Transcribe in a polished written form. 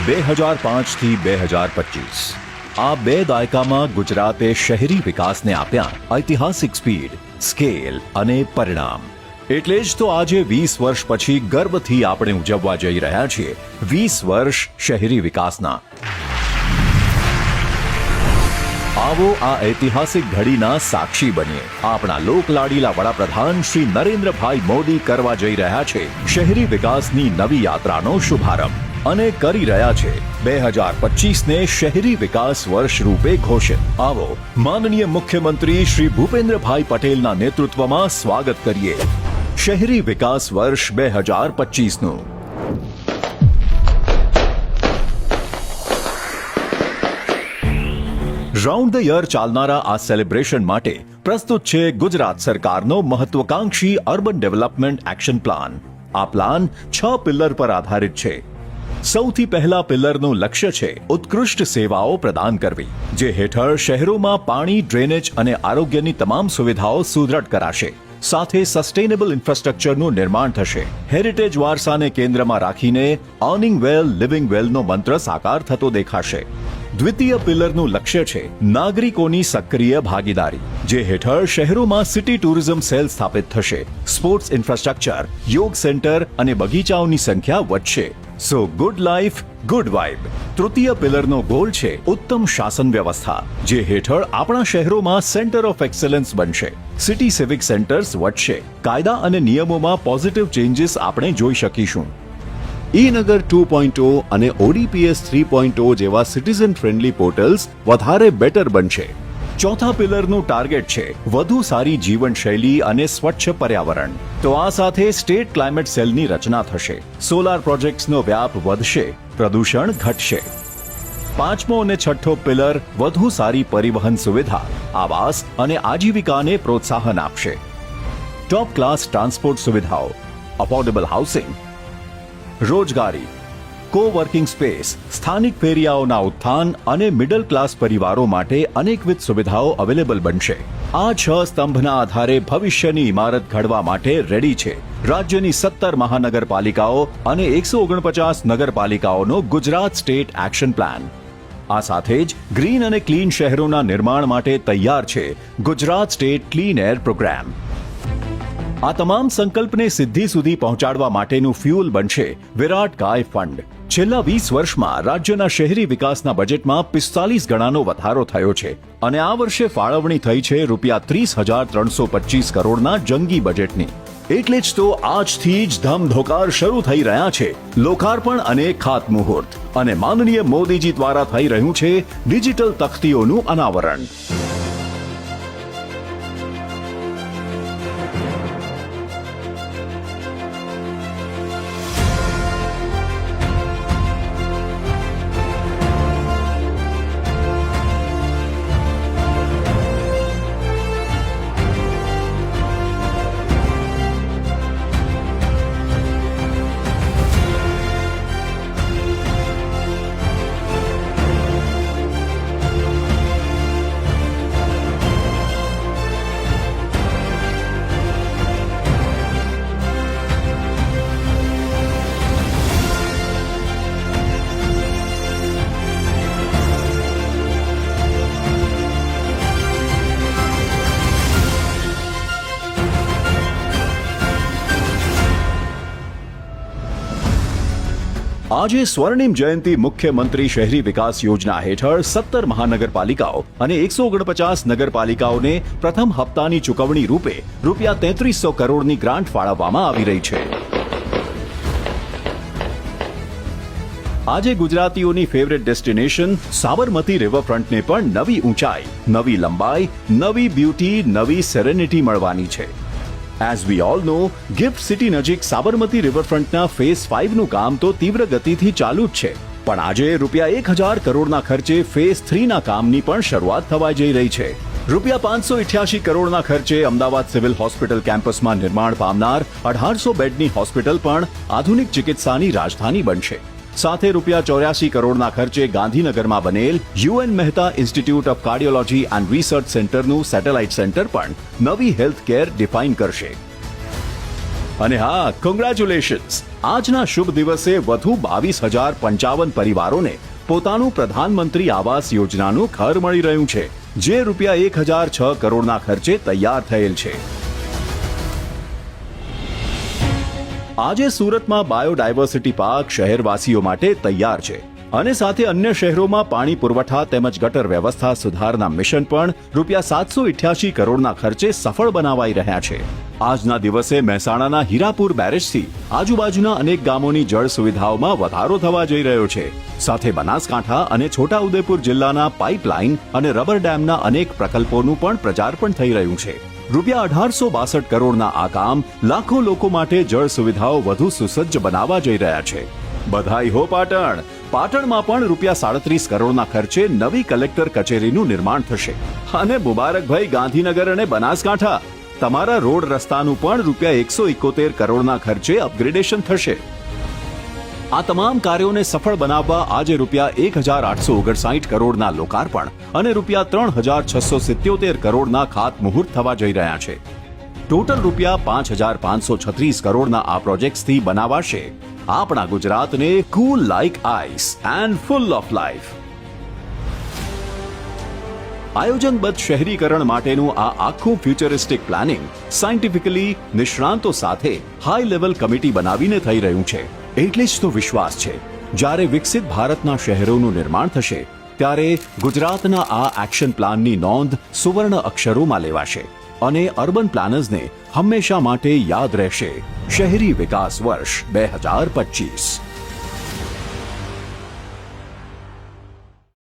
2005 થી 2025 આ બે દાયકામાં ગુજરાતે શહેરી વિકાસને આપ્યા ઐતિહાસિક સ્પીડ, સ્કેલ અને પરિણામ. એટલે જ તો આજે 20 વર્ષ પછી ગર્વથી આપણે ઉજવવા જઈ રહ્યા છીએ 20 વર્ષ શહેરી વિકાસના. આવો આ ઐતિહાસિક ઘડીના સાક્ષી બનીએ. આપણા લોકલાડીલા વડાપ્રધાન શ્રી નરેન્દ્રભાઈ મોદી કરવા જઈ રહ્યા છે શહેરી વિકાસની નવી યાત્રાનો શુભારંભ અને કરી રહ્યા છે 2025ને શહેરી વિકાસ વર્ષ રૂપે ઘોષિત. આવો માનનીય મુખ્યમંત્રી શ્રી ભૂપેન્દ્રભાઈ પટેલના નેતૃત્વમાં સ્વાગત કરીએ શહેરી વિકાસ વર્ષ 2025નું. રાઉન્ડ ધ યર ચાલનારા આ સેલિબ્રેશન માટે પ્રસ્તુત છે ગુજરાત સરકારનો મહત્વાકાંક્ષી અર્બન ડેવલપમેન્ટ એક્શન પ્લાન. આ પ્લાન 6 પિલ્લર પર આધારિત છે. સૌથી પહેલા પિલ્લરનું લક્ષ્ય છે ઉત્કૃષ્ટ સેવાઓ પ્રદાન કરવી, જે હેઠળ શહેરોમાં પાણી, ડ્રેનેજ અને આરોગ્યની તમામ સુવિધાઓ સુદૃઢ કરાશે. સાથે સસ્ટેનેબલ ઇન્ફ્રાસ્ટ્રક્ચરનું નિર્માણ થશે. હેરિટેજ વારસાને કેન્દ્રમાં રાખીને અર્નિંગ વેલ, લિવિંગ વેલનો મંત્ર સાકાર થતો દેખાશે. દ્વિતીય પિલરનું લક્ષ્ય છે નાગરિકોની સક્રિય ભાગીદારી, જે હેઠળ શહેરોમાં સિટી ટુરિઝમ સેલ સ્થાપિત થશે. સ્પોર્ટ્સ ઇન્ફ્રાસ્ટ્રક્ચર, યોગ સેન્ટર અને બગીચાઓની સંખ્યા વધશે. સો ગુડ લાઈફ, ગુડ વાઇબ. તૃતીય પિલરનો ગોલ છે ઉત્તમ શાસન વ્યવસ્થા, જે હેઠળ આપણા શહેરોમાં સેન્ટર ઓફ એક્સેલન્સ બનશે. સિટી સિવિક સેન્ટર્સ વધશે. કાયદા અને નિયમોમાં પોઝિટિવ ચેન્જીસ આપણે જોઈ શકીશું. ઈ-નગર 2.0 અને ODPS 3.0 જેવા સિટીઝન ફ્રેન્ડલી પોર્ટલ્સ વધારે બેટર બનશે. ચોથા પિલરનું ટાર્ગેટ છે વધુ સારી જીવનશૈલી અને સ્વચ્છ પર્યાવરણ. તો આ સાથે સ્ટેટ ક્લાઇમેટ સેલની રચના થશે. સોલાર પ્રોજેક્ટ્સનો વ્યાપ વધશે, પ્રદૂષણ ઘટશે. પાંચમો અને છઠ્ઠો પિલર વધુ સારી પરિવહન સુવિધા, આવાસ અને આજીવિકાને પ્રોત્સાહન આપશે. ટોપ ક્લાસ ટ્રાન્સપોર્ટ સુવિધાઓ, અફોર્ડેબલ હાઉસિંગ, રોજગારી, કો-વર્કિંગ સ્પેસ, સ્થાનિક ફેરિયાઓના ઉત્થાન અને મિડલ ક્લાસ પરિવારો માટે અનેકવિધ સુવિધાઓ અવેલેબલ બનશે. આ 6 સ્તંભના આધારે ભવિષ્યની ઇમારત ઘડવા માટે રેડી છે રાજ્યની 17 મહાનગરપાલિકાઓ અને 149 નગરપાલિકાઓનો ગુજરાત સ્ટેટ એક્શન પ્લાન. આ સાથે જ ગ્રીન અને ક્લીન શહેરોના નિર્માણ માટે તૈયાર છે Gujarat state clean air programme. આ તમામ સંકલ્પને સિદ્ધિ સુધી પહોંચાડવા માટેનું ફ્યુઅલ બનશે વિરાટ કાય ફંડ. છેલ્લા 20 વર્ષમાં રાજ્યના શહેરી વિકાસના બજેટમાં 45 ગણાનો વધારો થયો છે અને આ વર્ષે ફાળવણી થઈ છે ₹30,325 કરોડના જંગી બજેટની. એટલે જ તો આજથી જ ધમધોકાર શરૂ થઈ રહ્યા છે લોકાર્પણ અને ખાતમુહૂર્ત, અને માનનીય મોદીજી દ્વારા થઈ રહ્યું છે ડિજિટલ તખ્તીઓનું અનાવરણ. આજે સ્વર્ણિમ જયંતિ મુખ્યમંત્રી શહેરી વિકાસ યોજના હેઠળ 17 મહાનગરપાલિકાઓ અને 149 નગરપાલિકાઓને પ્રથમ હપ્તાની ચૂકવણી રૂપે ₹3300 કરોડની ગ્રાન્ટ ફાળવવામાં આવી રહી છે. આજે ગુજરાતીઓની ફેવરેટ ડેસ્ટિનેશન સાબરમતી રિવરફ્રન્ટને પણ નવી ઊંચાઈ, નવી લંબાઈ, નવી બ્યુટી, નવી સેરેનિટી મળવાની છે. As we all know, gift city નજીક સાબરમતી રિવરફ્રન્ટના ફેઝ 5નું કામ તો તીવ્ર ગતિથી ચાલુ જ છે, પણ આજે ₹1000 કરોડના ખર્ચે ફેઝ 3ના કામની પણ શરૂઆત થવા જઈ રહી છે. ₹588 કરોડના ખર્ચે અમદાવાદ સિવિલ હોસ્પિટલ કેમ્પસમાં નિર્માણ પામનાર 1800 બેડની હોસ્પિટલ પણ આધુનિક ચિકિત્સાની રાજધાની બનશે. સાથે ₹84 કરોડના ખર્ચે ગાંધીનગરમાં બનેલ UN Mehta institute of cardiology and research સેન્ટરનું સેટેલાઇટ સેન્ટર પણ નવી હેલ્થ કેર ડિફાઇન કરશે. અને હા, કોંગ્રેચ્યુલેશન્સ! આજના શુભ દિવસે વધુ 22,055 પરિવારોને પોતાનું પ્રધાનમંત્રી આવાસ યોજનાનું ઘર મળી રહ્યું છે, જે રૂપિયા 1,006 કરોડના ખર્ચે તૈયાર થયેલ છે. આજે સુરતમાં બાયોડાયવર્સિટી પાર્ક શહેરવાસીઓ માટે તૈયાર છે અને સાથે અન્ય શહેરોમાં પાણી પુરવઠા તેમજ ગટર વ્યવસ્થા સુધારના મિશન પણ રૂપિયા 788 કરોડના ખર્ચે સફળ બનાવાઈ રહ્યા છે. આજના દિવસે મહેસાણાના હીરાપુર બેરેજથી આજુબાજુના અનેક ગામોની જળ સુવિધાઓમાં વધારો થવા જઈ રહ્યો છે. સાથે બનાસકાંઠા અને છોટાઉદેપુર જિલ્લાના પાઇપલાઇન અને રબર ડેમના અનેક પ્રકલ્પોનું પણ પ્રજાર્પણ થઈ રહ્યું છે. રૂપિયા 1862 કરોડના આ કામ લાખો લોકો માટે જળ સુવિધાઓ વધુ સુસજ્જ બનાવવા જઈ રહ્યા છે. બધાઈ હો પાટણ! પાટણમાં પણ રૂપિયા 37 કરોડના ખર્ચે નવી કલેક્ટર કચેરીનું નિર્માણ થશે. અને મુબારકભાઈ, ગાંધીનગર અને બનાસકાંઠા, તમારા રોડ રસ્તાનું પણ રૂપિયા 171 કરોડના ખર્ચે અપગ્રેડેશન થશે. આ તમામ કાર્યોને સફળ બનાવવા આજે રૂપિયા 1,859 કરોડના લોકાર્પણ અને રૂપિયા 3,677 કરોડના ખાતમુહૂર્ત થવા જઈ રહ્યા છે. ટોટલ રૂપિયા 5,536 કરોડના આ પ્રોજેક્ટ્સથી બનાવાશે આપણા ગુજરાતને cool like ice and full of life. આયોજનબદ્ધ શહેરીકરણ માટેનું આ આખું ફ્યુચરિસ્ટિક પ્લાનિંગ સાયન્ટિફિકલી નિષ્ણાંતો સાથે હાઈ લેવલ કમિટી બનાવીને થઈ રહ્યું છે. એટલે જ તો વિશ્વાસ છે, જ્યારે વિકસિત ભારતના શહેરોનું નિર્માણ થશે ત્યારે ગુજરાતના આ એક્શન પ્લાનની નોંધ સુવર્ણ અક્ષરોમાં લેવાશે અને અર્બન પ્લાનર્સને હંમેશા માટે યાદ રહેશે શહેરી વિકાસ વર્ષ 2025.